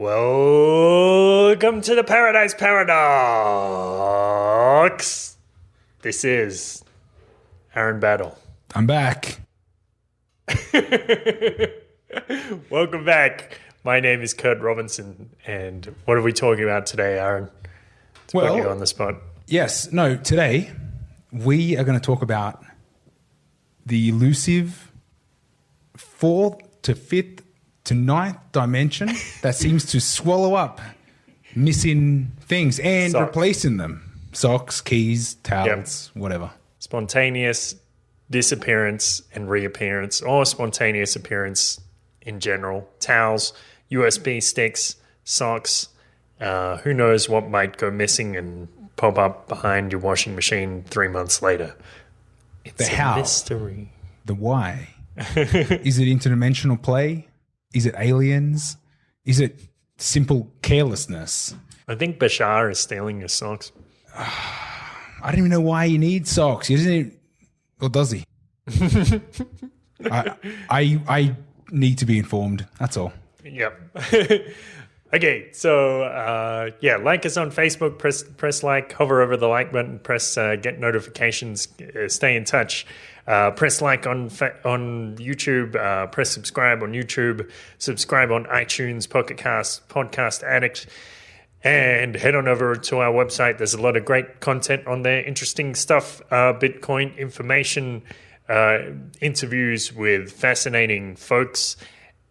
Welcome to the Paradise Paradox. This is Aaron Battle. I'm back. Welcome back. My name is Kurt Robinson, and what are we talking about today, Aaron? To put you on the spot. Yes. No, today we are going to talk about the elusive fourth to fifth to ninth dimension that seems to swallow up missing things and Socks. replacing them. Socks, keys, towels, whatever. Spontaneous disappearance and reappearance, or spontaneous appearance in general. Towels, USB sticks, socks. Who knows what might go missing and pop up behind your washing machine 3 months later. It's The how. mystery. The why. Is it interdimensional play? Is it aliens? Is it simple carelessness? I think Bashar is stealing your socks. I don't even know why he needs socks. He doesn't even, or does he? I need to be informed. That's all. Yep. Okay, so like us on Facebook, press like, hover over the like button, press get notifications, stay in touch. Press like on YouTube, press subscribe on YouTube, subscribe on iTunes, Pocket Cast, Podcast Addict, and head on over to our website. There's a lot of great content on there, interesting stuff, Bitcoin information, interviews with fascinating folks,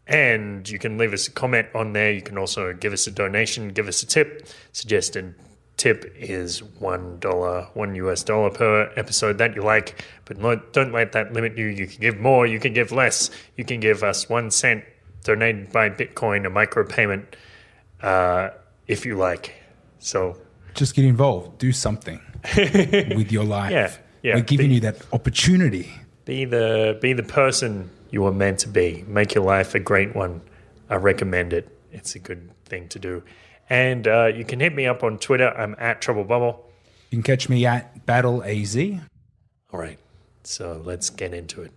and you can leave us a comment on there. You can also give us a donation, give us a tip. Suggested tip is $1 per episode that you like, but don't let that limit you. You can give more, you can give less. You can give us 1 cent donated by Bitcoin, a micropayment, if you like. So just get involved. Do something with your life. Yeah. We're giving you that opportunity. Be the person you are meant to be. Make your life a great one. I recommend it. It's a good thing to do. And you can hit me up on Twitter. I'm at TroubleBubble. You can catch me at BattleAZ. All right, so let's get into it.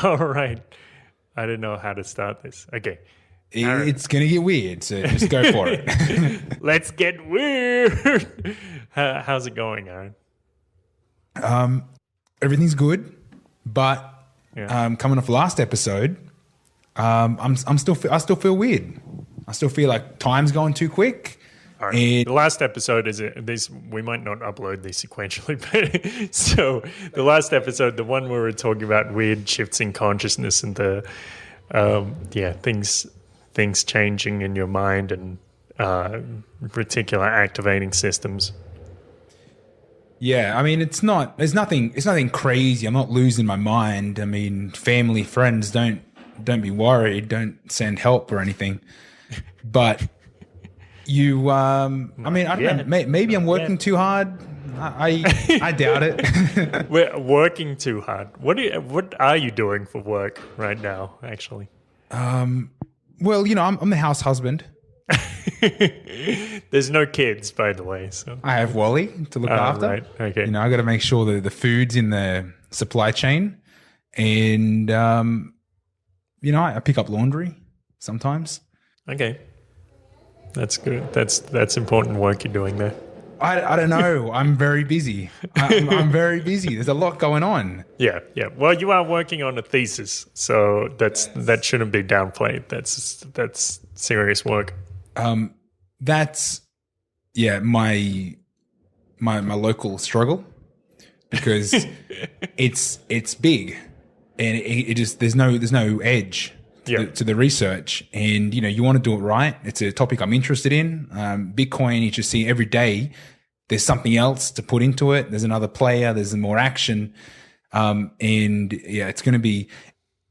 All right. I didn't know how to start this. Okay. It's going to get weird, so just go for it. Let's get weird. How's it going, Aaron? Everything's good, but coming off last episode, I still feel weird. I still feel like time's going too quick. All right. The last episode is we might not upload these sequentially, but so the last episode, the one where we were talking about weird shifts in consciousness and the things changing in your mind and reticular activating systems. Yeah, I mean there's nothing crazy. I'm not losing my mind. I mean, family, friends, don't be worried. Don't send help or anything. But you, I mean, I don't know. Maybe I'm working too hard. I doubt it. We're working too hard. What are you doing for work right now? Actually, well, I'm the house husband. There's no kids, by the way. So I have Wally to look after. Right. Okay. I got to make sure that the food's in the supply chain, and I pick up laundry sometimes. Okay. That's good. That's important work you're doing there. I don't know. I'm very busy. I'm very busy. There's a lot going on. Yeah. Well, you are working on a thesis, so that shouldn't be downplayed. That's serious work. That's my local struggle, because it's big, and it just there's no edge to the research, and you want to do it right. It's a topic I'm interested in. Bitcoin, you just see every day there's something else to put into it. There's another player. There's more action, and it's going to be,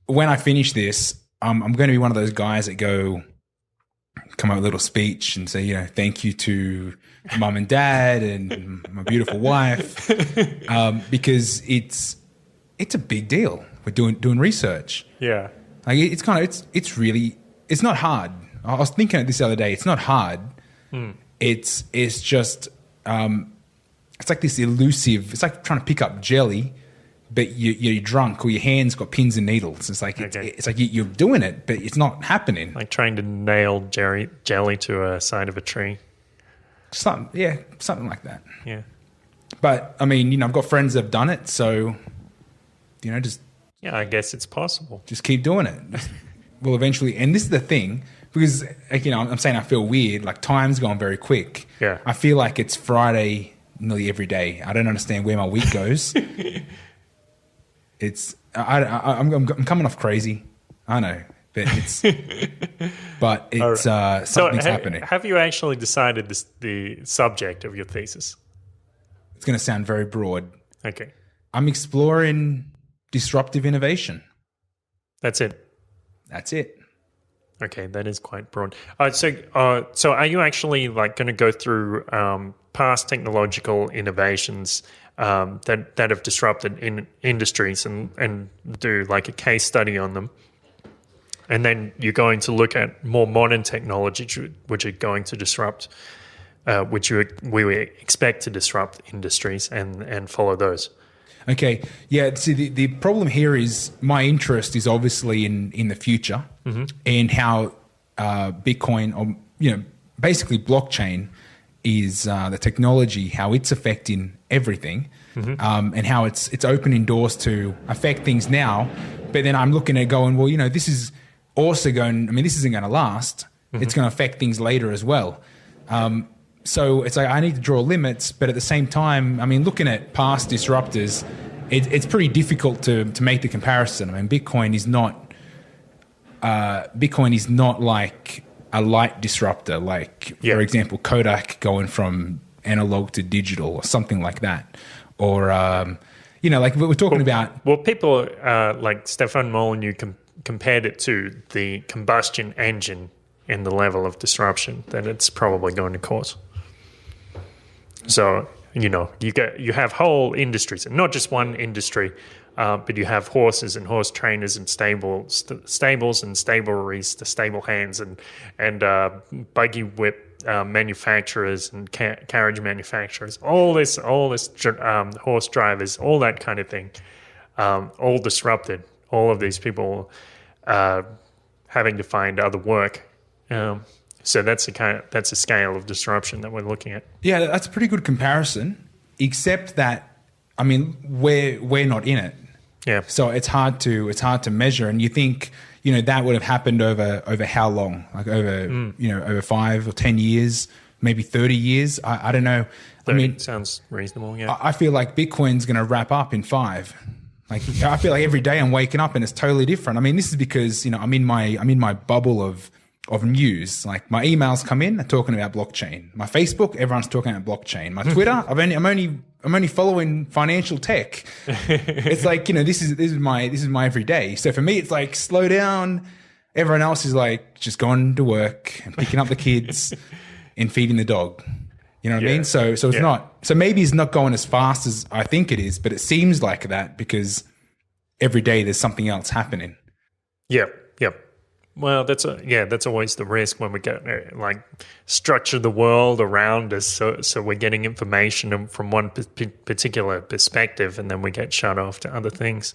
when I finish this, I'm going to be one of those guys that go, come up with a little speech and say, thank you to mum and dad and my beautiful wife, because it's a big deal. We're doing research. Yeah. Like it's not hard. I was thinking of this the other day. It's not hard. It's just it's like this elusive. It's like trying to pick up jelly, but you're drunk or your hands got pins and needles. It's like it's like you're doing it, but it's not happening. Like trying to nail jelly to a side of a tree. Something like that. Yeah. But I mean, I've got friends that have done it, so just I guess it's possible. Just keep doing it. We'll eventually. And this is the thing, because I'm saying I feel weird. Like time's gone very quick. Yeah. I feel like it's Friday nearly every day. I don't understand where my week goes. I'm coming off crazy. I know, but something's happening. Have you actually decided the subject of your thesis? It's going to sound very broad. Okay. I'm exploring disruptive innovation. That's it. That's it. Okay, that is quite broad. So are you actually like going to go through past technological innovations that have disrupted in industries and do like a case study on them? And then you're going to look at more modern technology which are going to disrupt, we expect to disrupt industries and follow those. Okay. Yeah. See, the problem here is my interest is obviously in the future and how Bitcoin, or basically blockchain, is the technology, how it's affecting everything, and how it's opening doors to affect things now. But then I'm looking at going, well, this is also going. I mean, this isn't going to last. It's going to affect things later as well. So it's like I need to draw limits, but at the same time, I mean, looking at past disruptors, it's pretty difficult to make the comparison. I mean, Bitcoin is not like a light disruptor, like for example, Kodak going from analog to digital or something like that, or like we're talking about. Well, people like Stefan Molyneux compared it to the combustion engine in the level of disruption that it's probably going to cause. So, you have whole industries, and not just one industry, but you have horses and horse trainers and stables and stableries, the stable hands and buggy whip manufacturers and carriage manufacturers, all this horse drivers, all that kind of thing, all disrupted. All of these people having to find other work. So that's a scale of disruption that we're looking at. Yeah, that's a pretty good comparison, except that I mean we're not in it. Yeah. So it's hard to measure, and you think that would have happened over how long? Like over 5 or 10 years, maybe 30 years. I don't know. 30 I mean, sounds reasonable. Yeah. I feel like Bitcoin's going to wrap up in 5. Like I feel like every day I'm waking up and it's totally different. I mean, this is because I'm in my bubble of news. Like my emails come in, they're talking about blockchain. My Facebook, everyone's talking about blockchain. My Twitter, I'm only following financial tech. It's like this is my everyday. So for me, it's like slow down. Everyone else is like just going to work and picking up the kids and feeding the dog. You know what I mean? So it's not. So maybe it's not going as fast as I think it is, but it seems like that because every day there's something else happening. Yep. Well, that's always the risk when we get like structure the world around us, so we're getting information from one particular perspective, and then we get shut off to other things.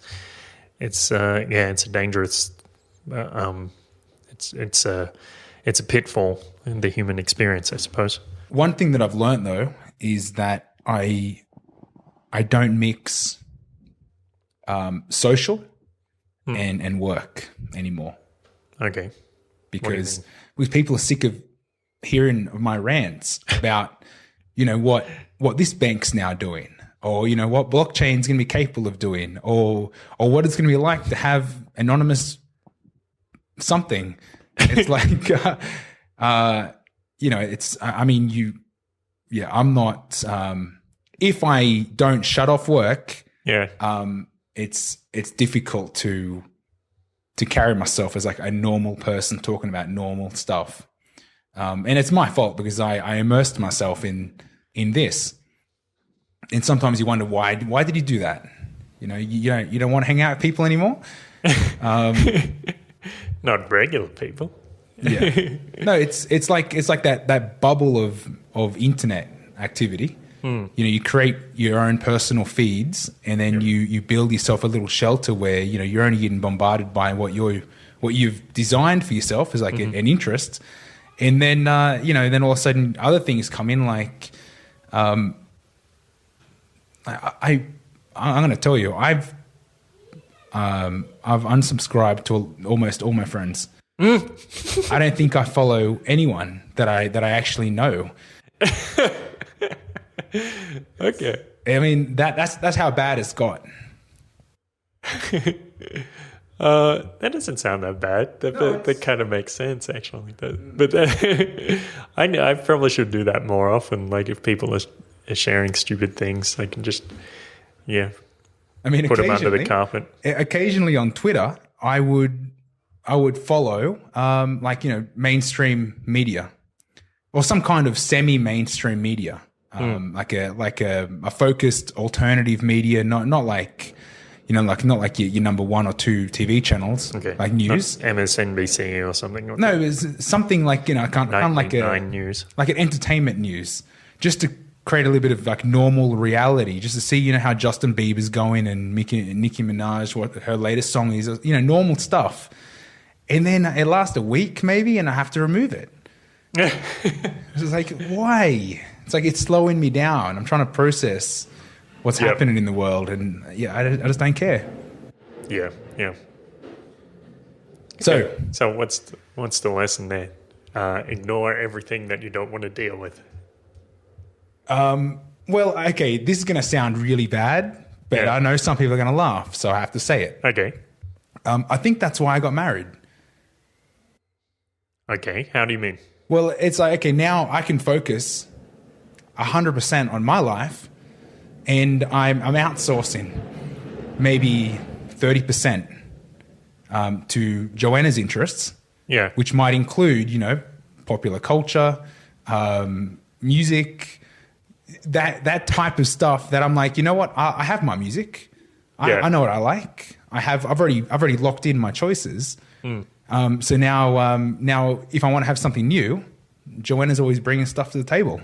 It's it's a dangerous. It's a pitfall in the human experience, I suppose. One thing that I've learned though is that I don't mix social and work anymore. Okay. Because people are sick of hearing my rants about, what this bank's now doing, or, what blockchain's going to be capable of doing, or what it's going to be like to have anonymous something. It's like, I'm not, if I don't shut off work, it's difficult to carry myself as like a normal person talking about normal stuff. And it's my fault because I immersed myself in this. And sometimes you wonder why did you do that? You know, you don't want to hang out with people anymore. Not regular people. Yeah. No, it's like that bubble of internet activity. You know, you create your own personal feeds, and then you build yourself a little shelter where, you know, you're only getting bombarded by what you've designed for yourself as like an interest. And then you know, then all of a sudden other things come in, like I'm going to tell you, I've unsubscribed to almost all my friends. I don't think I follow anyone that I actually know. Okay. I mean, that's how bad it's got. That doesn't sound that bad. That kind of makes sense, actually. I probably should do that more often. Like, if people are sharing stupid things, I can just, I mean, put them under the carpet. Occasionally on Twitter, I would follow, like, you know, mainstream media or some kind of semi-mainstream media, like a focused alternative media, not like, you know, like not like your number 1 or 2 TV channels, like news, not MSNBC or something. No, it was something like, you know, kind of like news, like an entertainment news, just to create a little bit of like normal reality, just to see, you know, how Justin Bieber's going and Nicki Minaj, what her latest song is, you know, normal stuff. And then it lasts a week maybe, and I have to remove it. It's just like, why? It's like it's slowing me down. I'm trying to process what's happening in the world, and I just don't care. Yeah. So what's the lesson there? Ignore everything that you don't want to deal with. Well, okay, this is going to sound really bad, but I know some people are going to laugh, so I have to say it. Okay. I think that's why I got married. Okay, how do you mean? Well, it's like, okay, now I can focus 100% on my life, and I'm outsourcing maybe 30% to Joanna's interests, which might include, you know, popular culture, music, that type of stuff that I'm like, you know what, I have my music. I know what I like. I've already locked in my choices. So now if I want to have something new, Joanna's always bringing stuff to the table.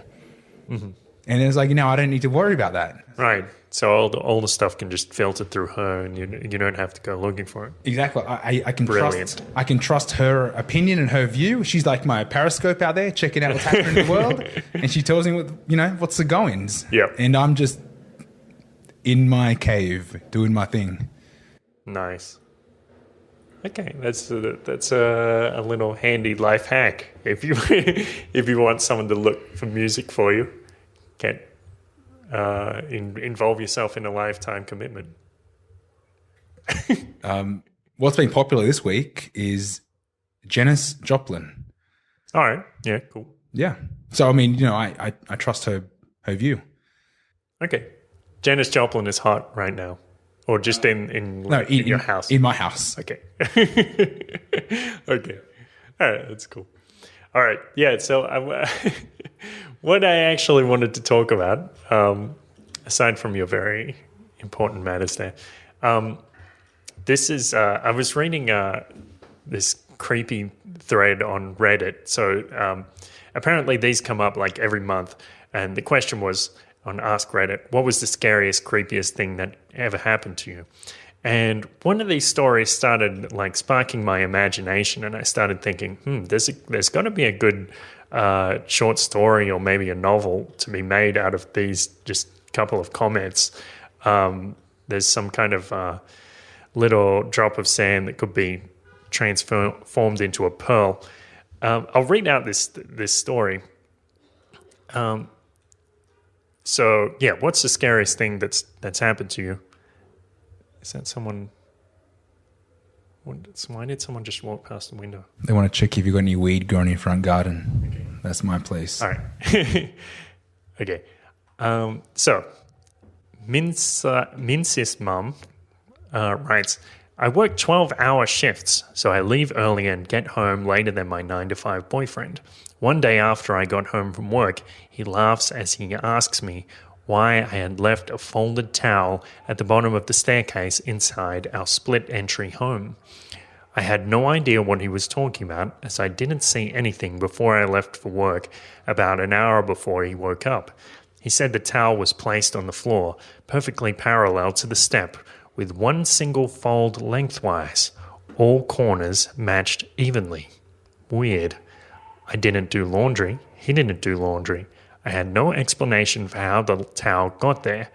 And it's like, you know, I don't need to worry about that. Right. So all the stuff can just filter through her, and you don't have to go looking for it. Exactly. I can trust her opinion and her view. She's like my periscope out there, checking out what's happening in the world, and she tells me what's the goings. Yep. And I'm just in my cave doing my thing. Nice. Okay, that's a little handy life hack. If you want someone to look for music for you, involve yourself in a lifetime commitment. What's been popular this week is Janis Joplin. All right. Yeah. Cool. Yeah. So I mean, you know, I trust her view. Okay. Janis Joplin is hot right now. Or just in your house? In my house. Okay. Okay. All right. That's cool. All right. Yeah. So what I actually wanted to talk about, aside from your very important matters there, this is, I was reading this creepy thread on Reddit. So apparently these come up like every month. And the question was, on Ask Reddit, what was the scariest, creepiest thing that ever happened to you? And one of these stories started like sparking my imagination, and I started thinking, there's got to be a good short story or maybe a novel to be made out of these just couple of comments. There's some kind of little drop of sand that could be transformed into a pearl. I'll read out this story. So yeah, what's the scariest thing that's happened to you? Is that someone? Why did someone just walk past the window? They want to check if you've got any weed growing in your front garden. Okay. That's my place. All right. Okay. So Mincy's mum writes, I work 12-hour shifts, so I leave early and get home later than my 9 to 5 boyfriend. One day after I got home from work, he laughs as he asks me why I had left a folded towel at the bottom of the staircase inside our split-entry home. I had no idea what he was talking about, as I didn't see anything before I left for work about an hour before he woke up. He said the towel was placed on the floor, perfectly parallel to the step, with one single fold lengthwise. All corners matched evenly. Weird. I didn't do laundry. He didn't do laundry. I had no explanation for how the towel got there.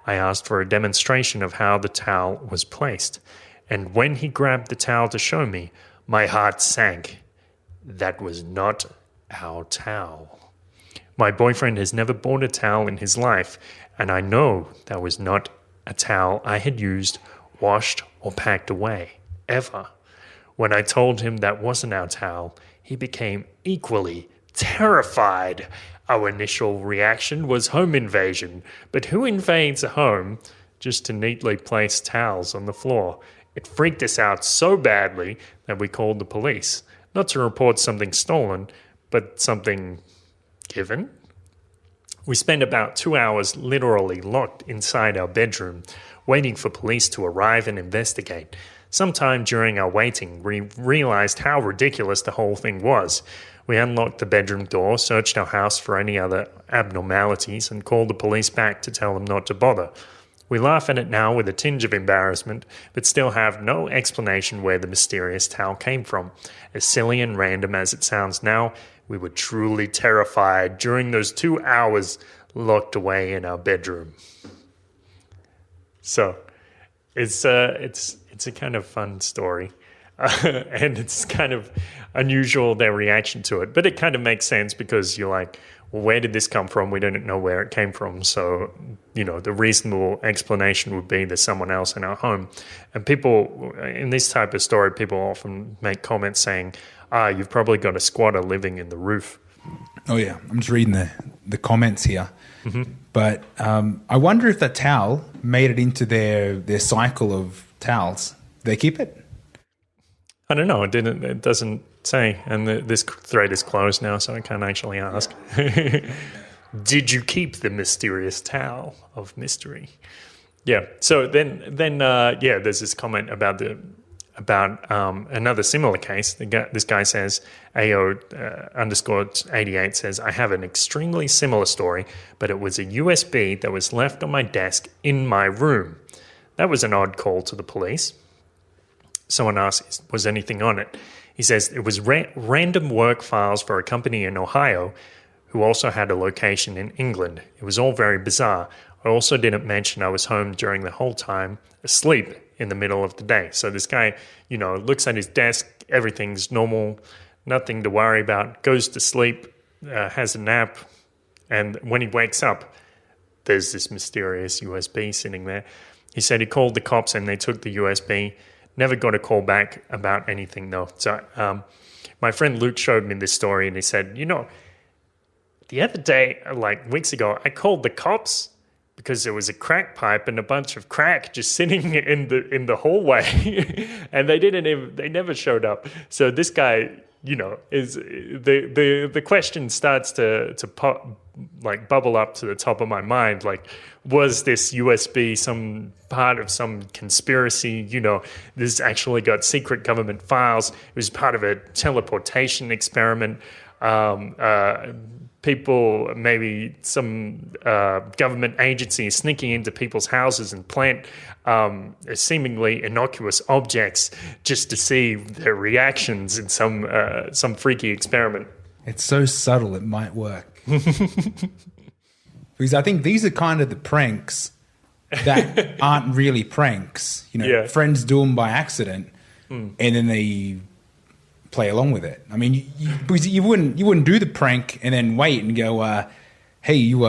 I asked for a demonstration of how the towel was placed. And when he grabbed the towel to show me, my heart sank. That was not our towel. My boyfriend has never bought a towel in his life, and I know that was not a towel I had used, washed, or packed away, ever. When I told him that wasn't our towel, he became equally terrified. Our initial reaction was home invasion, but who invades a home just to neatly place towels on the floor? It freaked us out so badly that we called the police, not to report something stolen, but something given. We spent about 2 hours literally locked inside our bedroom, waiting for police to arrive and investigate. Sometime during our waiting, we realized how ridiculous the whole thing was. We unlocked the bedroom door, searched our house for any other abnormalities, and called the police back to tell them not to bother. We laugh at it now with a tinge of embarrassment, but still have no explanation where the mysterious towel came from. As silly and random as it sounds now, we were truly terrified during those 2 hours locked away in our bedroom. So, it's a kind of fun story, and it's kind of unusual, their reaction to it. But it kind of makes sense because you're like, well, where did this come from? We don't know where it came from. So, the reasonable explanation would be there's someone else in our home. And people, in this type of story, people often make comments saying, you've probably got a squatter living in the roof. Oh, yeah. I'm just reading the comments here. Mm-hmm. But I wonder if that towel made it into their cycle of towels. They keep it? I don't know. It doesn't say. And this thread is closed now, so I can't actually ask. Did you keep the mysterious towel of mystery? Yeah. So then there's this comment about another similar case. This guy says, AO_88 says, I have an extremely similar story, but it was a USB that was left on my desk in my room. That was an odd call to the police. Someone asked, was anything on it? He says, it was random work files for a company in Ohio who also had a location in England. It was all very bizarre. I also didn't mention I was home during the whole time, asleep in the middle of the day. So this guy, looks at his desk, everything's normal, nothing to worry about, goes to sleep, has a nap, and when he wakes up, there's this mysterious USB sitting there. He said he called the cops and they took the USB. Never got a call back about anything though. So my friend Luke showed me this story and he said, the other day, like weeks ago, I called the cops because there was a crack pipe and a bunch of crack just sitting in the hallway, and they never showed up. So this guy, is the question starts to pop, like bubble up to the top of my mind. Like, was this USB some part of some conspiracy? This actually got secret government files. It was part of a teleportation experiment. People, maybe some government agency sneaking into people's houses and plant seemingly innocuous objects just to see their reactions in some freaky experiment. It's so subtle, it might work. Because I think these are kind of the pranks that aren't really pranks. Friends do them by accident, and then they play along with it. I mean, because you wouldn't do the prank and then wait and go, hey, you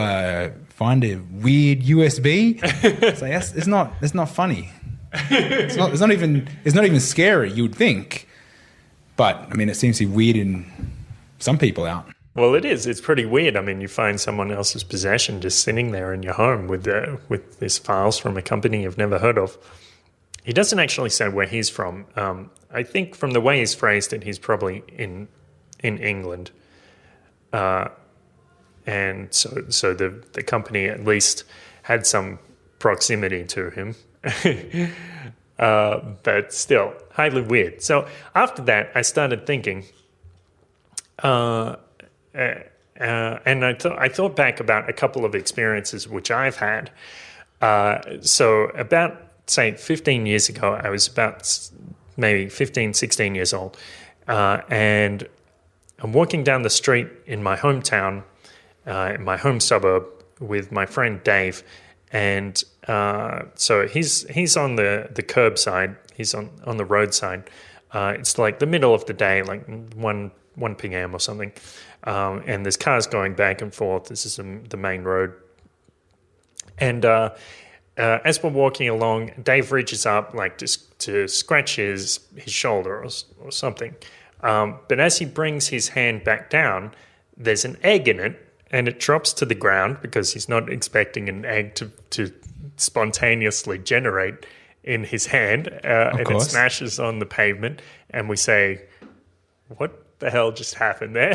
find a weird USB? It's like, it's not funny. It's not even scary, you would think. But I mean, it seems to be weird in some people out. Well, it is. It's pretty weird. I mean, you find someone else's possession just sitting there in your home with these files from a company you've never heard of. he doesn't actually say where he's from. I think from the way he's phrased it, he's probably in England. And so the company at least had some proximity to him. But still, highly weird. So after that, I started thinking, and I thought back about a couple of experiences which I've had. So about, say, 15 years ago, I was about maybe 15, 16 years old, and I'm walking down the street in my hometown, in my home suburb, with my friend Dave, and so he's on the curbside, he's on the roadside. It's like the middle of the day, like 1 p.m. or something, and there's cars going back and forth. This is the main road, and as we're walking along, Dave reaches up like to scratch his shoulder or something. But as he brings his hand back down, there's an egg in it, and it drops to the ground because he's not expecting an egg to spontaneously generate in his hand. And it smashes on the pavement, and we say, what the hell just happened there?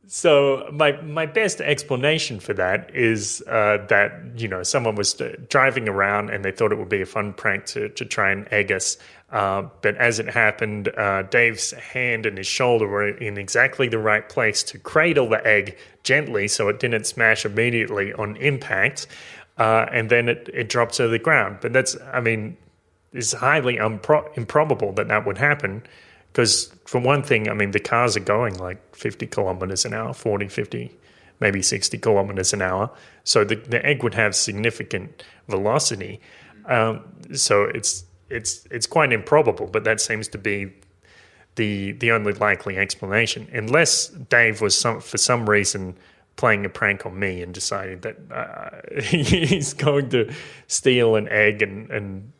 So my best explanation for that is that, someone was driving around and they thought it would be a fun prank to try and egg us. But as it happened, Dave's hand and his shoulder were in exactly the right place to cradle the egg gently so it didn't smash immediately on impact. And then it dropped to the ground. But it's highly improbable that would happen. Because for one thing, the cars are going like 50 kilometers an hour, 40, 50, maybe 60 kilometers an hour. So the egg would have significant velocity. So it's quite improbable, but that seems to be the only likely explanation. Unless Dave was for some reason playing a prank on me and decided that he's going to steal an egg and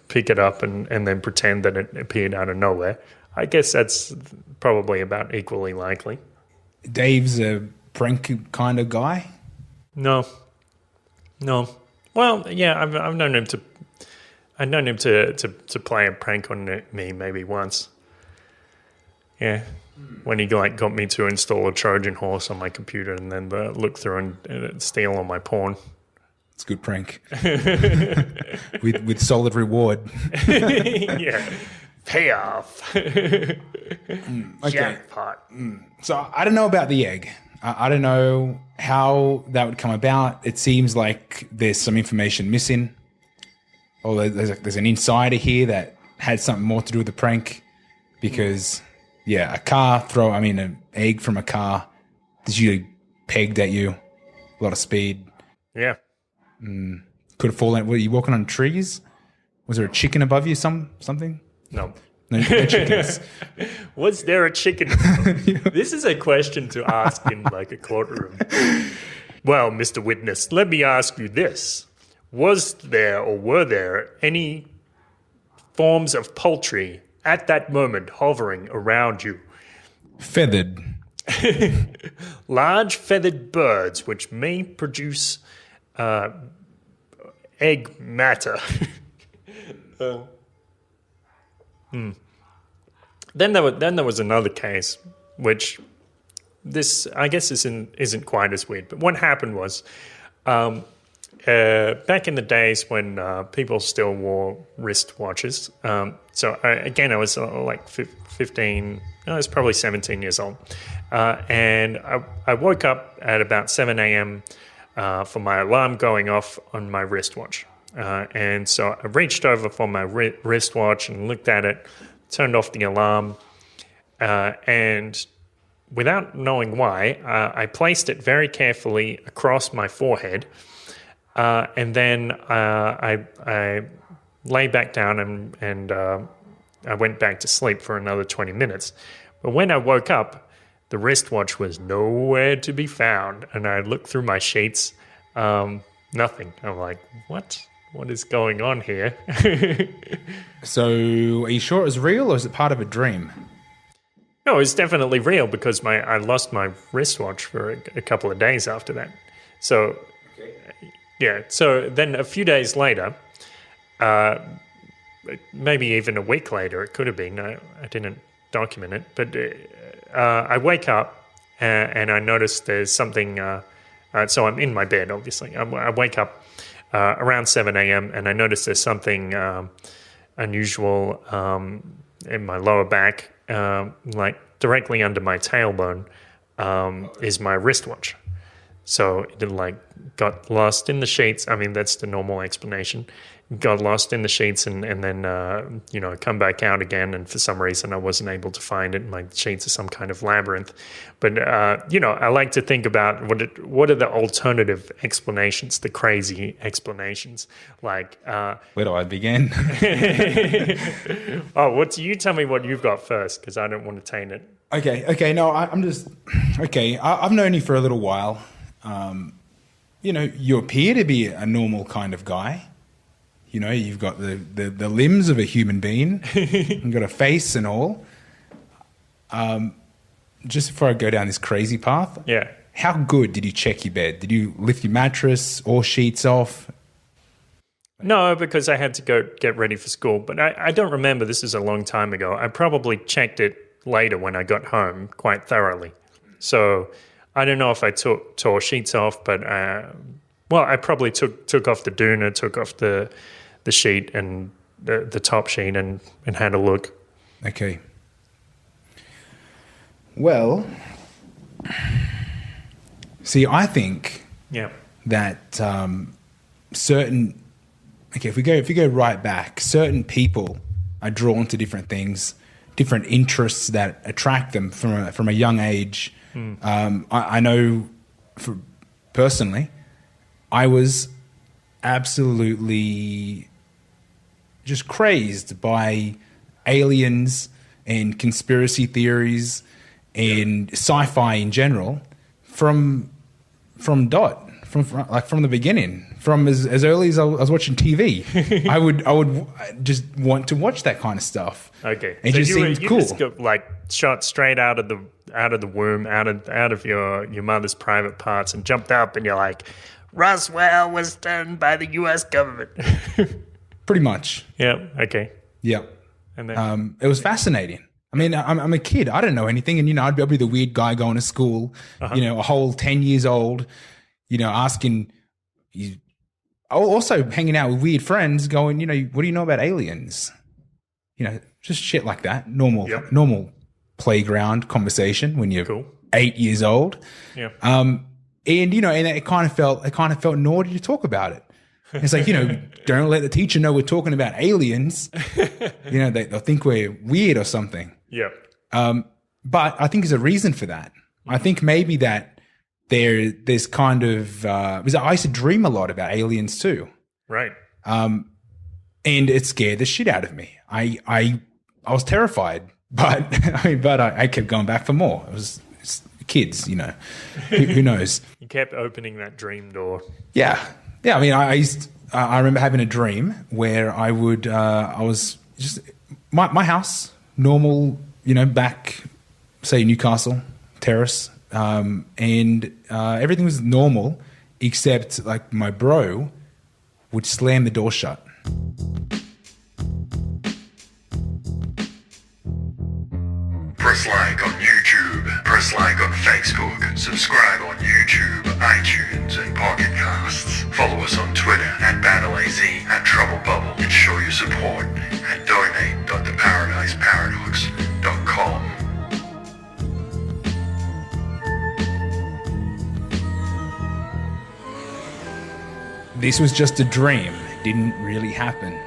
pick it up and then pretend that it appeared out of nowhere. I guess that's probably about equally likely. Dave's a prank kind of guy? No. Well, yeah, I've known him to play a prank on me maybe once. Yeah. When he got me to install a Trojan horse on my computer and then look through and steal all my porn. It's a good prank. with solid reward. Yeah. Payoff. Okay. Jackpot. So I don't know about the egg. I don't know how that would come about. It seems like there's some information missing. Or there's an insider here that had something more to do with the prank because... Yeah, an egg from a car is usually pegged at you, a lot of speed. Yeah. Could have fallen. Were you walking on trees? Was there a chicken above you, something? No. No chickens. Was there a chicken? This is a question to ask in like a courtroom. Well, Mr. Witness, let me ask you this. Was there or were there any forms of poultry at that moment hovering around you? Feathered. Large feathered birds which may produce egg matter. Then there was another case, which this I guess isn't quite as weird. But what happened was, back in the days when people still wore wristwatches. I was like 15. I was probably 17 years old, and I woke up at about 7 a.m. For my alarm going off on my wristwatch. And so I reached over for my wristwatch and looked at it, turned off the alarm, and without knowing why, I placed it very carefully across my forehead, and then I lay back down and I went back to sleep for another 20 minutes. But when I woke up, the wristwatch was nowhere to be found, and I looked through my sheets, nothing. I'm like, what? What is going on here? So, are you sure it was real, or is it part of a dream? No, it's definitely real because I lost my wristwatch for a couple of days after that. So, yeah. So then a few days later, maybe even a week later, it could have been. I didn't document it, but I wake up and I notice there's something. So I'm in my bed, obviously. I wake up around 7 a.m. and I notice there's something unusual in my lower back, like directly under my tailbone, is my wristwatch. So it like got lost in the sheets. I mean, that's the normal explanation. Got lost in the sheets and then, come back out again. And for some reason, I wasn't able to find it. My sheets are some kind of labyrinth. But, I like to think about what are the alternative explanations, the crazy explanations. Like, where do I begin? You tell me what you've got first, because I don't want to taint it. Okay. No, I'm just, okay. I've known you for a little while. You appear to be a normal kind of guy. You've got the limbs of a human being. You've got a face and all. Just before I go down this crazy path, yeah. How good did you check your bed? Did you lift your mattress or sheets off? No, because I had to go get ready for school. But I don't remember. This is a long time ago. I probably checked it later when I got home quite thoroughly. So I don't know if I tore sheets off, but I probably took off the doona, took off the sheet and the top sheet and had a look. Okay. Well, see, I think that certain, if we go right back, certain people are drawn to different things, different interests that attract them from a young age. I know, personally, I was absolutely just crazed by aliens and conspiracy theories and sci-fi in general from the beginning, from as early as I was watching TV. I would just want to watch that kind of stuff. Okay, it just seemed cool. Just got, shot straight out of the womb, out of your mother's private parts, and jumped up, and you're like, Roswell was done by the U.S. government. Pretty much. Yeah. Okay. Yeah. And then it was fascinating. I mean, I'm a kid. I don't know anything, and I'd be the weird guy going to school. A whole 10 years old. Asking. Also hanging out with weird friends, going, what do you know about aliens? Just shit like that. Normal playground conversation when you're 8 years old. Yeah. And it kind of felt naughty to talk about it. It's like, don't let the teacher know we're talking about aliens. They'll think we're weird or something. Yeah. But I think there's a reason for that. I think maybe that there's kind of because I used to dream a lot about aliens too. Right. And it scared the shit out of me. I was terrified, but I kept going back for more. It's kids, who knows? You kept opening that dream door. Yeah. I mean, I remember having a dream where I was just my house, normal, back, say Newcastle terrace, and everything was normal except like my bro would slam the door shut. Press like on YouTube, press like on Facebook, subscribe on YouTube, iTunes, and Pocket Casts. Follow us on Twitter at BattleAZ, at Trouble Bubble, and show your support at donate.theparadiseparadox.com. This was just a dream. It didn't really happen.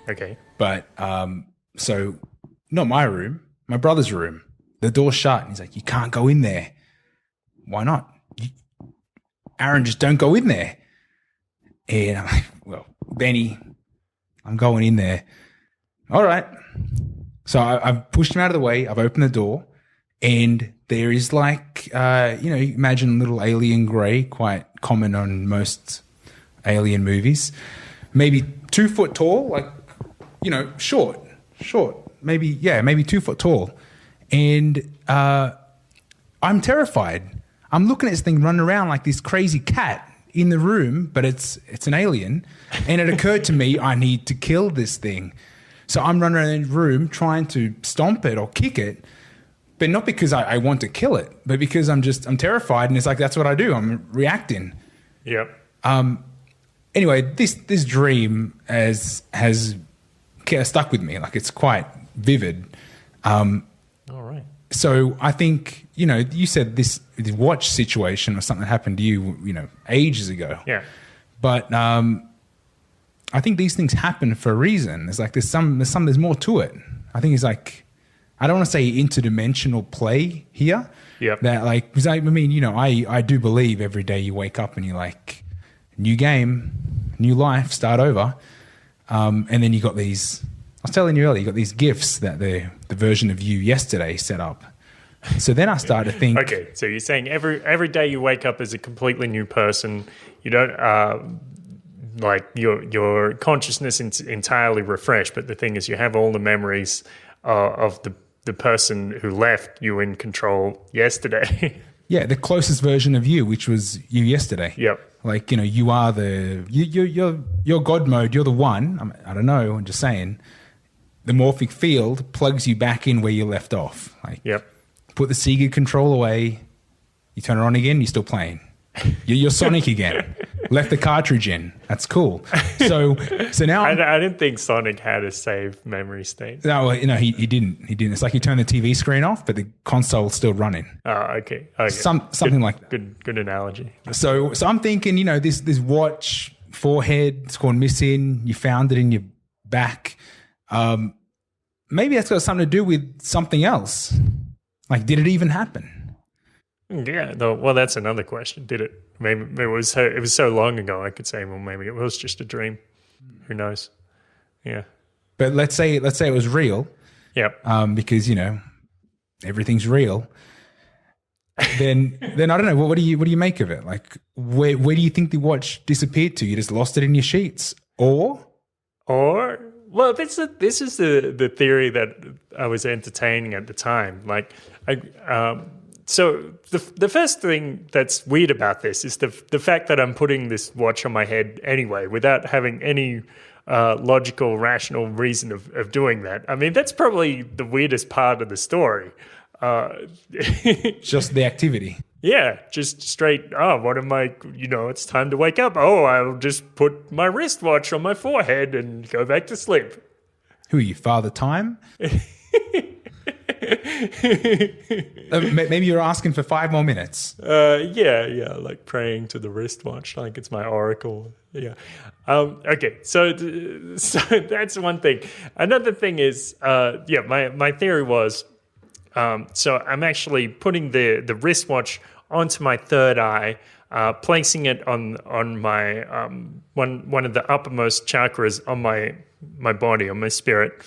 Okay. But so not my room, my brother's room. The door's shut. And he's like, you can't go in there. Why not? Aaron, just don't go in there. And I'm like, well, Benny, I'm going in there. All right. So I've pushed him out of the way. I've opened the door. And there is like, you imagine little alien grey, quite common on most alien movies. Maybe 2 foot tall, like, short. Maybe 2 foot tall. And I'm terrified. I'm looking at this thing running around like this crazy cat in the room, but it's an alien. And it occurred to me, I need to kill this thing. So I'm running around the room trying to stomp it or kick it, but not because I want to kill it, but because I'm terrified. And it's like, that's what I do. I'm reacting. Yep. Anyway, this dream has stuck with me. Like, it's quite vivid. All right. So I think, you said this watch situation or something happened to you, ages ago. Yeah. But I think these things happen for a reason. It's like there's more to it. I think it's like, I don't want to say interdimensional play here. Yeah. That like, because I mean, I do believe every day you wake up and you're like, new game, new life, start over. And then you got these, I was telling you earlier, you got these gifts that the version of you yesterday set up. So then I started to think. Okay, so you're saying every day you wake up as a completely new person. You don't like your consciousness is entirely refreshed, but the thing is, you have all the memories of the person who left you in control yesterday. Yeah, the closest version of you, which was you yesterday. Yep. Like, you are you're God mode. You're the one. I don't know. I'm just saying. The morphic field plugs you back in where you left off. Like, yep. Put the Sega control away. You turn it on again. You're still playing. You're Sonic again. Left the cartridge in. That's cool. So now I didn't think Sonic had a save memory state. No, he didn't. He didn't. It's like you turn the TV screen off, but the console's still running. Oh, okay. Something like that. Good analogy. So I'm thinking, this watch forehead, it's gone missing. You found it in your back. Maybe that's got something to do with something else. Like, did it even happen? Yeah. Well, that's another question. Did it? Maybe it was so long ago. I could say, well, maybe it was just a dream. Who knows? Yeah. But let's say it was real. Yep. Because everything's real. Then I don't know. What do you make of it? Like, where do you think the watch disappeared to? You just lost it in your sheets, or well, this is the theory that I was entertaining at the time. Like, so the first thing that's weird about this is the fact that I'm putting this watch on my head anyway, without having any logical, rational reason of doing that. I mean, that's probably the weirdest part of the story. Just the activity. Yeah, just straight, what am I, it's time to wake up. Oh, I'll just put my wristwatch on my forehead and go back to sleep. Who are you, Father Time? Maybe you're asking for 5 more minutes. Yeah, like praying to the wristwatch, like it's my oracle. Yeah. Okay, so that's one thing. Another thing is, my theory was, so I'm actually putting the wristwatch onto my third eye, placing it on my one of the uppermost chakras on my body, on my spirit,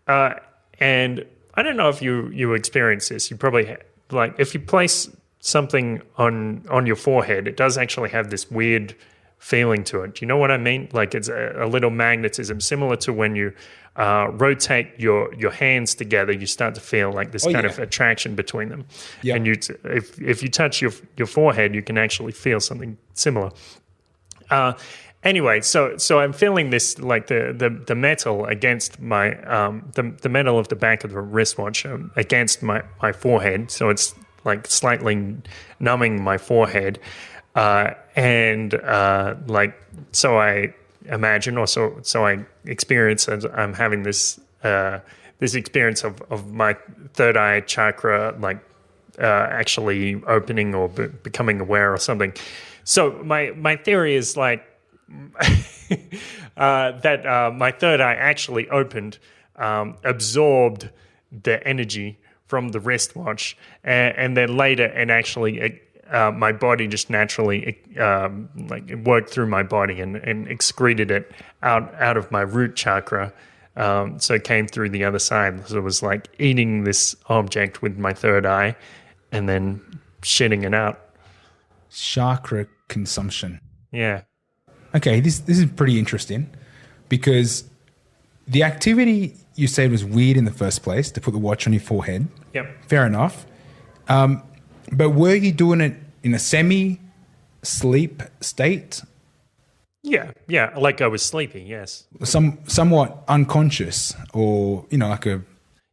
and I don't know if you experience this. You probably like if you place something on your forehead, it does actually have this weird feeling to it. Do you know what I mean? Like it's a little magnetism, similar to when you rotate your hands together, you start to feel like this kind of attraction between them. Yeah. And if you touch your forehead, you can actually feel something similar. Anyway, so I'm feeling this like the metal against my the metal of the back of the wristwatch against my forehead. So it's like slightly numbing my forehead, and so I imagine, or so I experience as I'm having this experience of my third eye chakra actually opening or becoming aware or something. So my theory is like that my third eye actually opened, absorbed the energy from the wristwatch, and then later, and actually my body just naturally it worked through my body and excreted it out of my root chakra. So it came through the other side. So it was like eating this object with my third eye and then shitting it out. Chakra consumption. Yeah. Okay, this is pretty interesting because the activity you said was weird in the first place, to put the watch on your forehead. Yep. Fair enough. But were you doing it in a sleep state, Yeah, like I was sleepy, yes. somewhat unconscious, or like a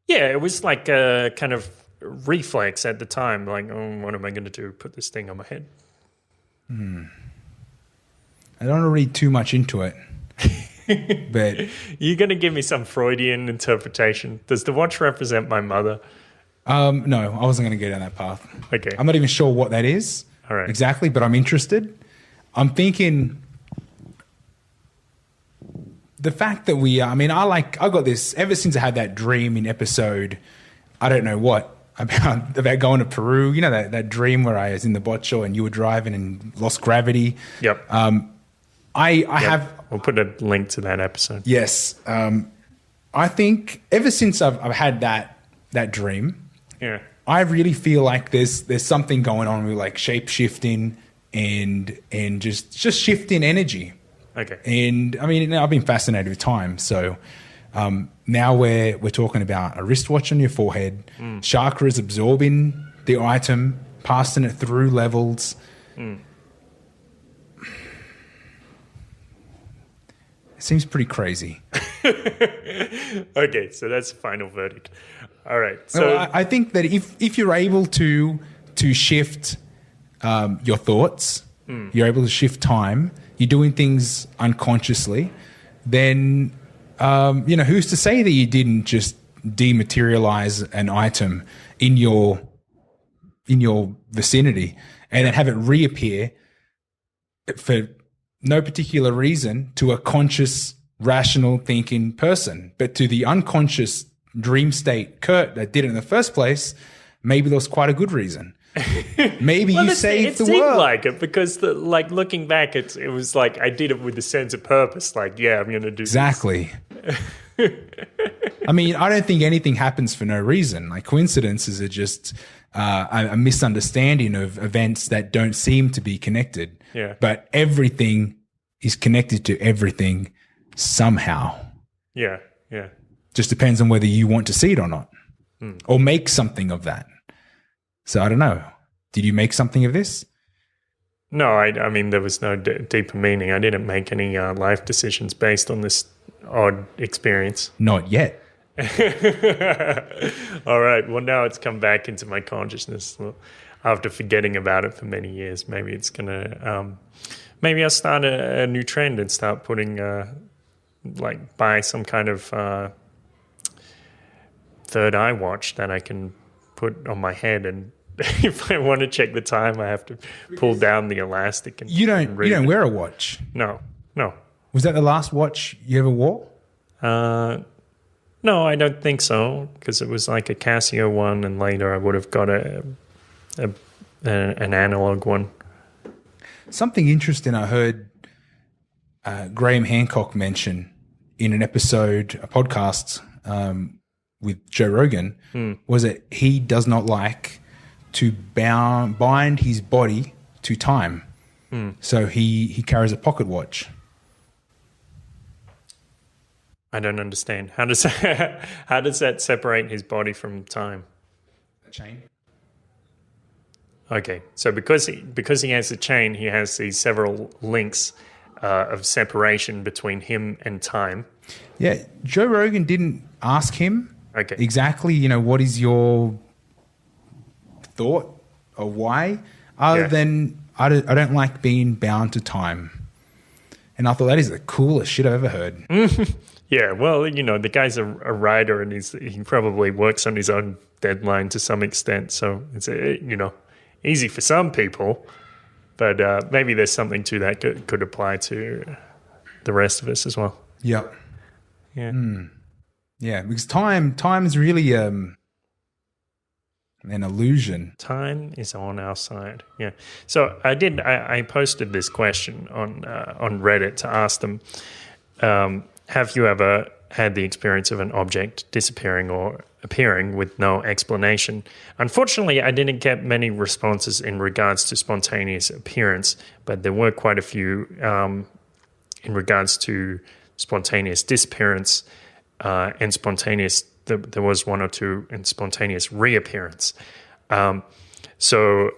Yeah, it was like a kind of reflex at the time, like, oh, what am I going to do? Put this thing on my head. I don't want to read too much into it, but You're going to give me some Freudian interpretation. Does the watch represent my mother? no, I wasn't going to go down that path. Okay. I'm not even sure what that is All right. exactly, but I'm interested. I'm thinking the fact that I got this ever since I had that dream in episode, I don't know what, about going to Peru. That dream where I was in the bocce and you were driving and lost gravity. Yep. I have. We'll put a link to that episode. Yes. I think ever since I've had that dream, Yeah. I really feel like there's something going on with like shape shifting and just shifting energy. Okay. And I mean, I've been fascinated with time. So now we're talking about a wristwatch on your forehead, chakras absorbing the item, passing it through levels. It seems pretty crazy. Okay, so that's the final verdict. All right. So So I think that if you're able to shift your thoughts, you're able to shift time, you're doing things unconsciously, then who's to say that you didn't just dematerialize an item in your vicinity and then have it reappear for no particular reason to a conscious, rational thinking person, but to the unconscious dream state Kurt that did it in the first place, maybe there was quite a good reason. Maybe you saved the seemed world. like it because looking back, it was like I did it with a sense of purpose. Like, yeah, I'm going to do Exactly. I mean, I don't think anything happens for no reason. Like coincidences are just a misunderstanding of events that don't seem to be connected. Yeah. But everything is connected to everything somehow. Yeah, yeah. Just depends on whether you want to see it or not, or make something of that. So I don't know. Did you make something of this? No, I mean, there was no deeper meaning. I didn't make any life decisions based on this odd experience. Not yet. All right. Well, now it's come back into my consciousness after forgetting about it for many years. Maybe it's going to, maybe I'll start a new trend and start putting, buy some kind of third eye watch that I can put on my head, and if I want to check the time, I have to pull down the elastic. And You don't wear a watch. No. Was that the last watch you ever wore? No, I don't think so, because it was like a Casio one, and later I would have got an analog one. Something interesting I heard Graham Hancock mention in an episode, a podcast with Joe Rogan, was that he does not like to bind his body to time. So he carries a pocket watch. I don't understand. How does that separate his body from time? A chain. Okay, so because he has a chain, he has these several links of separation between him and time. Yeah, Joe Rogan didn't ask him exactly, what is your thought or why, other than I don't like being bound to time. And I thought that is the coolest shit I've ever heard. Yeah, well, the guy's a writer, and he probably works on his own deadline to some extent. So it's easy for some people, but maybe there's something to that could apply to the rest of us as well. Yep. Yeah. Yeah, because time is really an illusion. Time is on our side. Yeah. So I posted this question on Reddit to ask them. Have you ever had the experience of an object disappearing or appearing with no explanation? Unfortunately, I didn't get many responses in regards to spontaneous appearance, but there were quite a few in regards to spontaneous disappearance and spontaneous. There was one or two in spontaneous reappearance. So,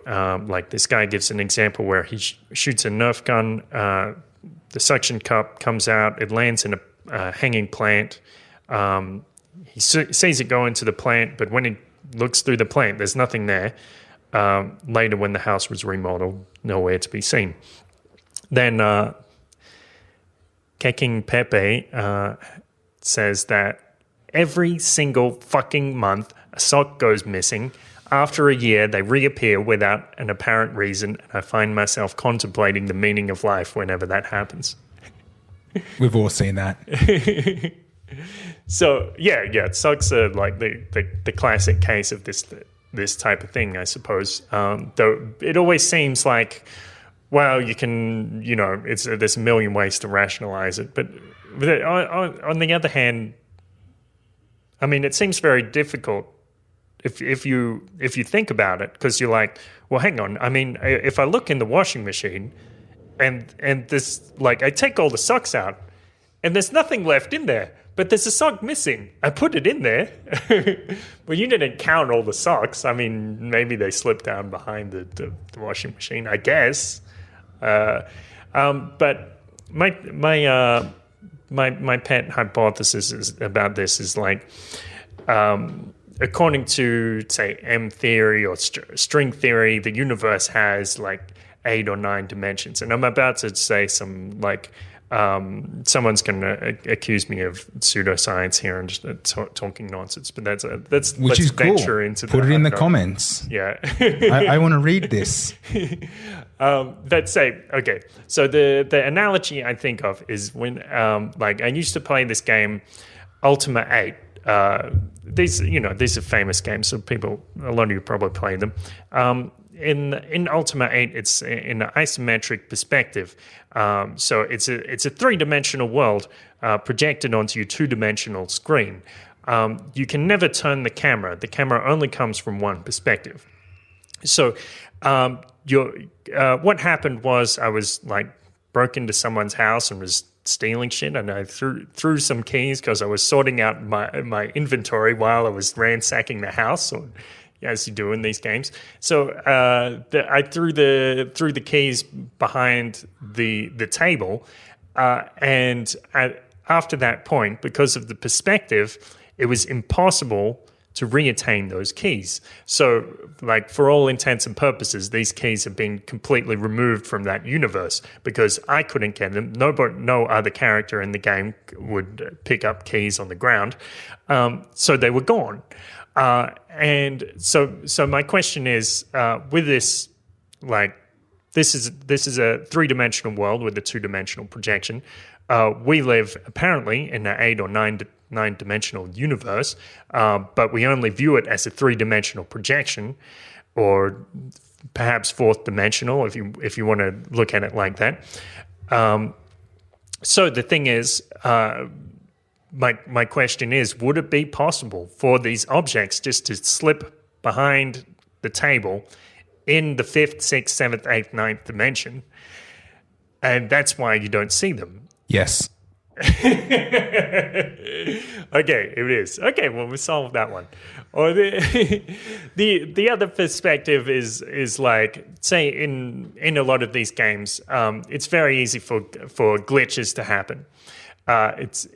like this guy gives an example where he shoots a Nerf gun, the suction cup comes out, it lands in a hanging plant. He sees it go into the plant, but when he looks through the plant, there's nothing there. Later, when the house was remodeled, nowhere to be seen. Then Keking Pepe says that every single fucking month a sock goes missing. After a year, they reappear without an apparent reason, and I find myself contemplating the meaning of life whenever that happens. We've all seen that. So yeah, socks are like the classic case of this type of thing, I suppose. Though it always seems like, well, you can, there's a million ways to rationalize it, but on the other hand, I mean, it seems very difficult if you think about it, because you're like, well, hang on. I mean, if I look in the washing machine, and this, like, I take all the socks out, and there's nothing left in there, but there's a sock missing. I put it in there. Well, you didn't count all the socks. I mean, maybe they slipped down behind the washing machine, I guess. But my pet hypothesis about this is like, according to, say, M theory or string theory, the universe has like 8 or 9 dimensions. And I'm about to say some like, someone's going to accuse me of pseudoscience here and just talking nonsense, but that's which is cool. Put it in the comments. Yeah. I want to read this. Let's say, okay, so the analogy I think of is when, like, I used to play this game, Ultima 8. These are famous games, so a lot of you probably play them. In Ultima 8, it's in an isometric perspective. So it's a 3-dimensional world projected onto your 2-dimensional screen. You can never turn the camera. The camera only comes from one perspective. So what happened was I was like broke into someone's house and was stealing shit, and I threw some keys because I was sorting out my inventory while I was ransacking the house, or as you do in these games. So I threw the keys behind the table, and after that point, because of the perspective, it was impossible to reattain those keys. So, like, for all intents and purposes, these keys have been completely removed from that universe because I couldn't get them. No other character in the game would pick up keys on the ground. So they were gone. And so my question is, with this, like, this is a 3-dimensional world with a 2-dimensional projection. We live apparently in an 8 or 9-dimensional universe, but we only view it as a 3-dimensional projection, or perhaps 4th-dimensional if you want to look at it like that. So the thing is, my question is, would it be possible for these objects just to slip behind the table in the 5th, 6th, 7th, 8th, 9th dimension, and that's why you don't see them? Yes. Okay, it is. Okay, well, we solved that one. Or the other perspective is like, say in a lot of these games, it's very easy for glitches to happen. It's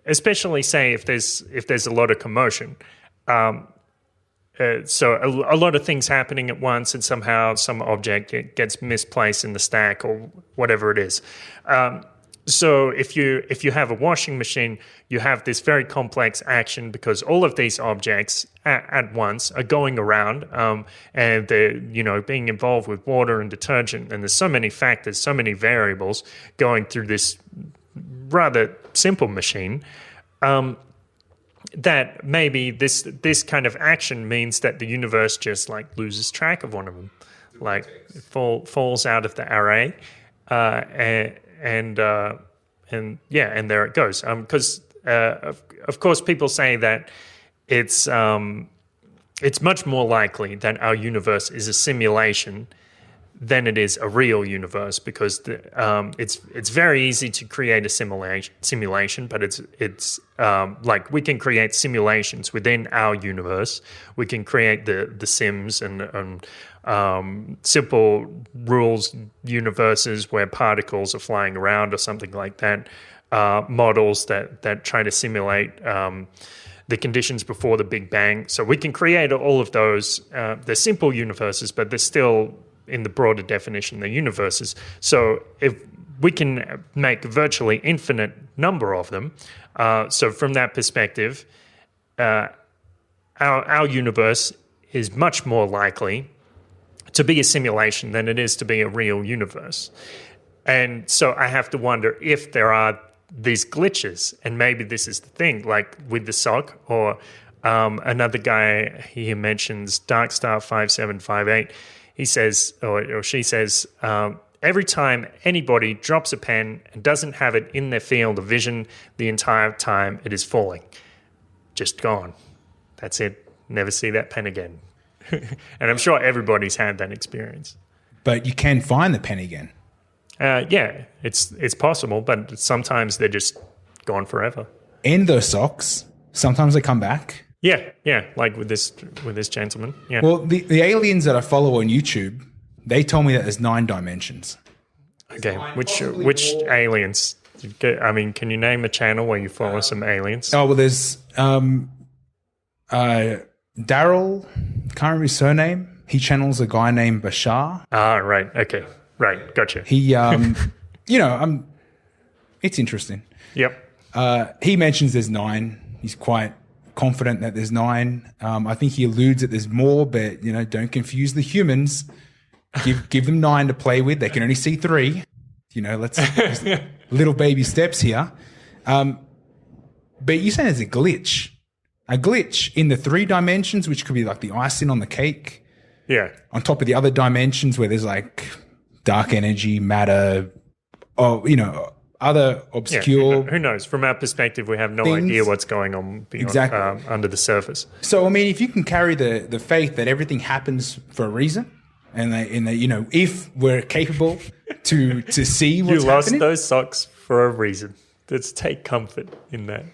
especially, say, if there's a lot of commotion. So a lot of things happening at once, and somehow some object gets misplaced in the stack or whatever it is. So if you have a washing machine, you have this very complex action because all of these objects at once are going around, and they're being involved with water and detergent, and there's so many factors, so many variables going through this rather simple machine, that maybe this kind of action means that the universe just like loses track of one of them, like falls out of the array, and there it goes. Because of course people say that it's much more likely that our universe is a simulation than it is a real universe, because it's very easy to create a simulation, but it's like we can create simulations within our universe. We can create the Sims and simple rules universes where particles are flying around or something like that. Models that try to simulate the conditions before the Big Bang. So we can create all of those. They're simple universes, but they're still, in the broader definition, they're universes. So if we can make a virtually infinite number of them, so from that perspective, our universe is much more likely to be a simulation than it is to be a real universe. And so I have to wonder if there are these glitches, and maybe this is the thing, like with the sock, or another guy here mentions Darkstar5758. He says, or she says, every time anybody drops a pen and doesn't have it in their field of vision the entire time it is falling, just gone. That's it. Never see that pen again. And I'm sure everybody's had that experience. But you can find the pen again. Yeah, it's possible, but sometimes they're just gone forever. And those socks, sometimes they come back. Yeah, like with this gentleman. Yeah. Well, the aliens that I follow on YouTube, they told me that there's 9 dimensions. Okay, which aliens? I mean, can you name a channel where you follow some aliens? Oh, well, there's Daryl, can't remember his surname. He channels a guy named Bashar. Ah, right. Okay. Right. Gotcha. He, it's interesting. Yep. He mentions there's 9. He's quite confident that there's 9. I think he alludes that there's more, but, don't confuse the humans. Give them 9 to play with. They can only see 3. Let's little baby steps here. But you're saying there's a glitch in the 3 dimensions, which could be like the icing on the cake. Yeah. On top of the other dimensions where there's like dark energy, matter, other obscure. Yeah, who knows? From our perspective, we have no things. Idea what's going on beyond, Exactly. Under the surface. So, I mean, if you can carry the faith that everything happens for a reason, and that if we're capable to see what's You lost happening. those socks for a reason. Let's take comfort in that.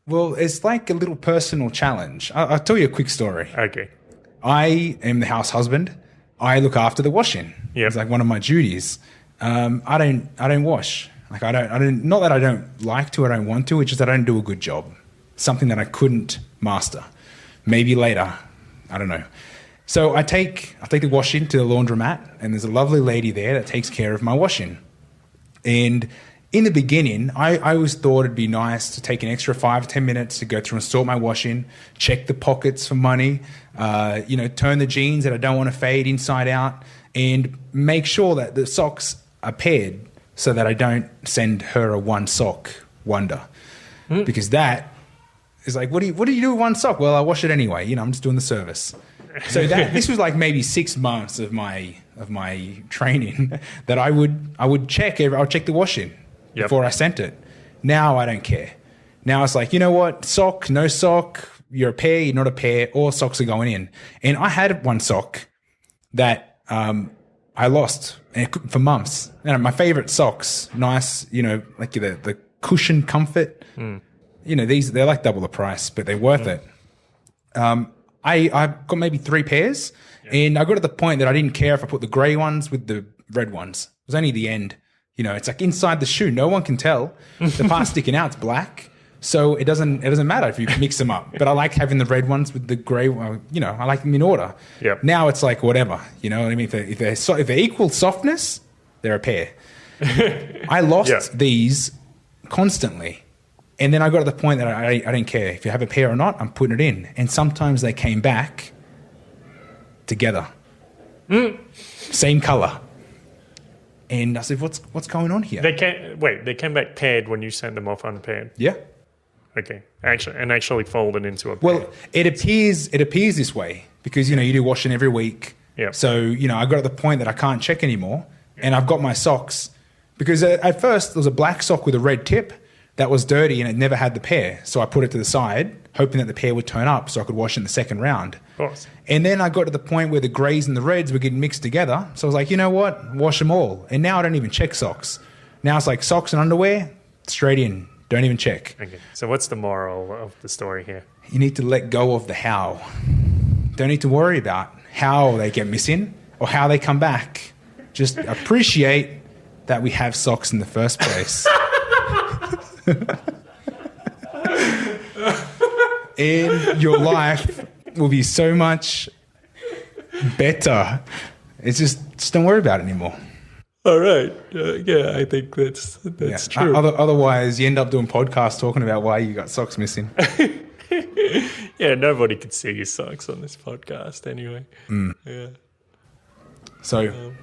Well, it's like a little personal challenge. I'll tell you a quick story. Okay. I am the house husband. I look after the washing. Yep. It's like one of my duties. I don't wash. Like I don't. Not that I don't like to. I don't want to. It's just that I don't do a good job. Something that I couldn't master. Maybe later. I don't know. So I take the washing to the laundromat, and there's a lovely lady there that takes care of my washing. And in the beginning, I always thought it'd be nice to take an extra 5 to 10 minutes to go through and sort my washing, check the pockets for money, turn the jeans that I don't want to fade inside out, and make sure that the socks are paired so that I don't send her a one sock wonder. Because that is like, what do you do with one sock? Well, I wash it anyway. I'm just doing the service. So this was like maybe 6 months of my training that I would check. I'll check the washing before I sent it. Now I don't care. Now it's like, you know what? Sock, no sock. You're a pair. You're not a pair. All socks are going in. And I had one sock that I lost for months. My favorite socks, nice. Like the cushion comfort. They're like double the price, but they're worth it. I got maybe 3 pairs, and I got to the point that I didn't care if I put the grey ones with the red ones. It was only the end. It's like inside the shoe. No one can tell. The part's sticking out. It's black. So it doesn't matter if you mix them up. But I like having the red ones with the grey. I like them in order. Yep. Now it's like whatever. You know what I mean? If they're equal softness, they're a pair. I lost these constantly. And then I got to the point that I didn't care. If you have a pair or not, I'm putting it in. And sometimes they came back together. Same color. And I said, what's going on here? They came back paired when you sent them off unpaired. Yeah. Okay. Actually folded into a pair. Well, it appears this way because, you do washing every week. Yeah. So, I got to the point that I can't check anymore. And I've got my socks. Because at first there was a black sock with a red tip that was dirty and it never had the pair. So I put it to the side. hoping that the pair would turn up so I could wash in the second round. Of course. And then I got to the point where the greys and the reds were getting mixed together. So I was like, you know what? Wash them all. And now I don't even check socks. Now it's like socks and underwear, straight in. Don't even check. Okay. So what's the moral of the story here? You need to let go of the how. Don't need to worry about how they get missing or how they come back. Just appreciate that we have socks in the first place. And your life will be so much better. It's just don't worry about it anymore. All right. Yeah, I think that's true. Otherwise, you end up doing podcasts talking about why you got socks missing. Yeah, nobody could see your socks on this podcast anyway. Yeah. So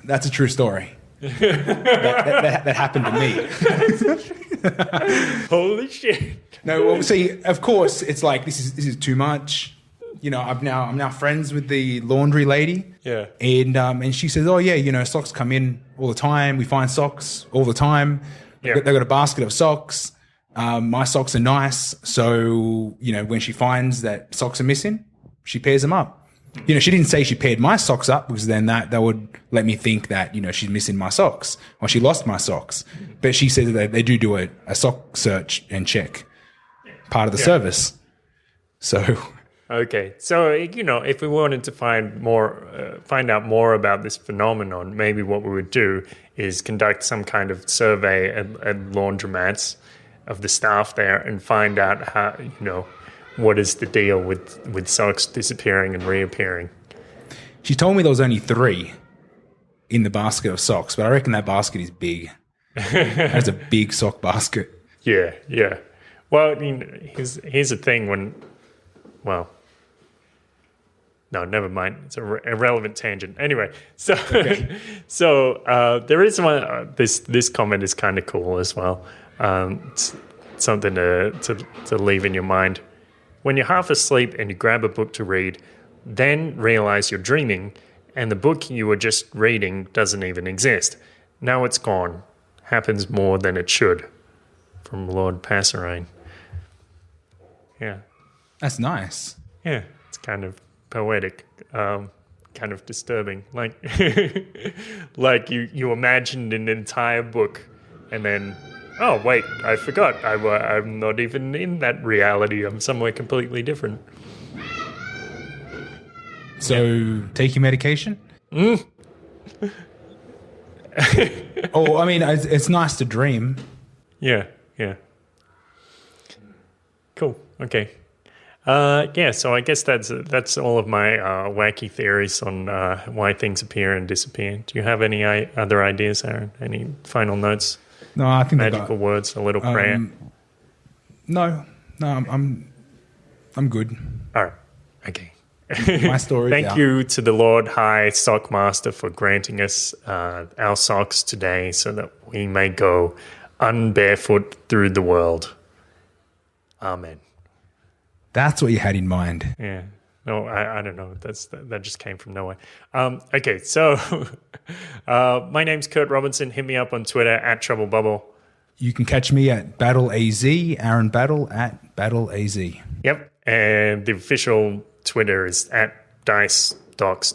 that's a true story. that happened to me. Holy shit. No, well, see, of course, it's like this is too much. You know, I'm now friends with the laundry lady. Yeah. And she says, oh yeah, you know, socks come in all the time. We find socks all the time. Yeah. They've got a basket of socks. My socks are nice. So, you know, when she finds that socks are missing, she pairs them up. You know, she didn't say she paired my socks up because then that would let me think that, you know, she's missing my socks or she lost my socks. But she said that they do a sock search and check, part of the service. So... Okay, so you know, if we wanted to find out more about this phenomenon, maybe what we would do is conduct some kind of survey at laundromats of the staff there and find out how, you know, what is the deal with socks disappearing and reappearing. She told me there was only 3 in the basket of socks, but I reckon that basket is big. That's a big sock basket. Yeah. Well, I mean, here's the thing no, never mind. It's an irrelevant tangent. Anyway, so there is one. This comment is kind of cool as well. It's something to leave in your mind. When you're half asleep and you grab a book to read, then realize you're dreaming, and the book you were just reading doesn't even exist. Now it's gone. Happens more than it should. From Lord Passerine. Yeah. That's nice. Yeah, it's kind of poetic, kind of disturbing. Like, like you imagined an entire book, and then, oh wait, I forgot. I'm not even in that reality. I'm somewhere completely different. So, take your medication? Oh, I mean, it's nice to dream. Yeah. Cool. Okay. So I guess that's all of my wacky theories on why things appear and disappear. Do you have any other ideas, Aaron? Any final notes? No, I think magical words, a little prayer. No, I'm good. All right, okay. My story. Thank you to the Lord High Sockmaster for granting us our socks today, so that we may go unbarefoot through the world. Amen. That's what you had in mind. Yeah. No, I don't know. That just came from nowhere. Okay, so my name's Kurt Robinson. Hit me up on Twitter at TroubleBubble. You can catch me at BattleAZ, Aaron Battle at BattleAZ. Yep, and the official Twitter is at DiceDocs,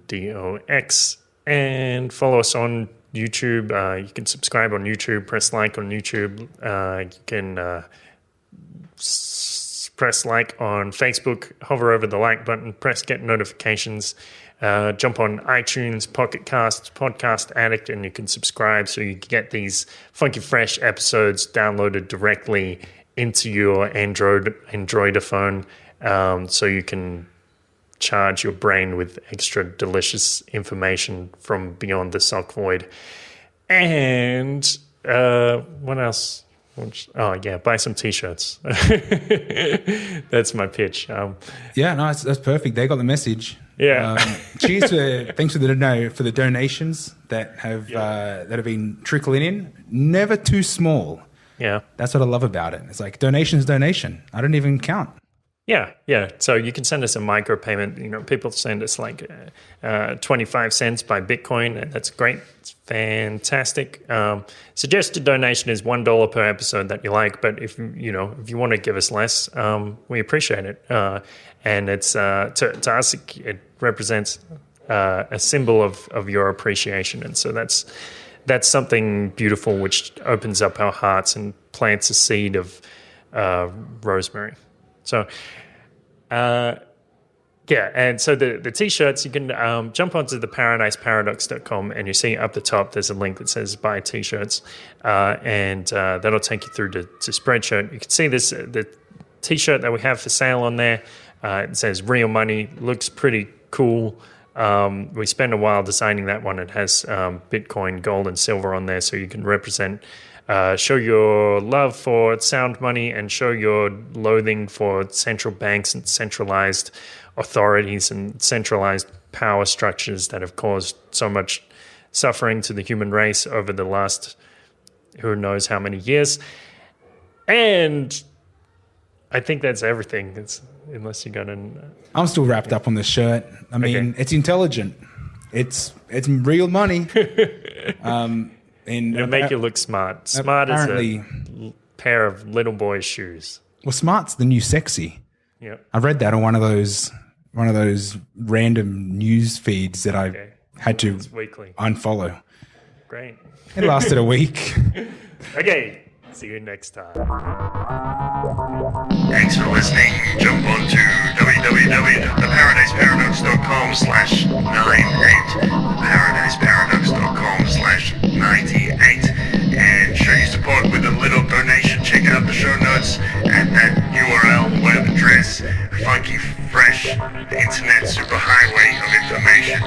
DiceDox. And follow us on YouTube. You can subscribe on YouTube, press like on YouTube. You can... press like on Facebook, hover over the like button, press get notifications, jump on iTunes, Pocket Casts, Podcast Addict, and you can subscribe so you can get these funky fresh episodes downloaded directly into your Androidophone, so you can charge your brain with extra delicious information from beyond the sock void. And what else? Oh yeah, buy some T-shirts. That's my pitch. Yeah, no, that's perfect. They got the message. Yeah. Thanks for the donations that have been trickling in. Never too small. Yeah, that's what I love about it. It's like donation's donation. I don't even count. Yeah. So you can send us a micropayment. You know, people send us like 25 cents by Bitcoin, and that's great. It's fantastic. Suggested donation is $1 per episode that you like, but if you want to give us less, we appreciate it. And it's to us it represents a symbol of your appreciation, and so that's something beautiful which opens up our hearts and plants a seed of rosemary. So. Yeah, and so the T-shirts, you can jump onto the paradiseparadox.com, and you see up the top there's a link that says buy T-shirts, and that'll take you through to Spreadshirt. You can see the T-shirt that we have for sale on there. It says real money, looks pretty cool. We spent a while designing that one. It has Bitcoin, gold, and silver on there, so you can represent, show your love for sound money and show your loathing for central banks and centralized authorities and centralized power structures that have caused so much suffering to the human race over the last who knows how many years. And I think that's everything. Unless you got an... I'm still wrapped up on the shirt. I mean, It's intelligent. It's real money. And it'll make you look smart. Smart as a pair of little boy's shoes. Well, smart's the new sexy. Yeah, I read that on one of those random news feeds that I had to unfollow. Great. It lasted a week. Okay. See you next time. Thanks for listening. Jump onto www.theparadiseparadox.com/98, theparadiseparadox.com/98, and show your support with a little donation. Check out the show notes at that URL web address. Funky, fresh, internet superhighway of information.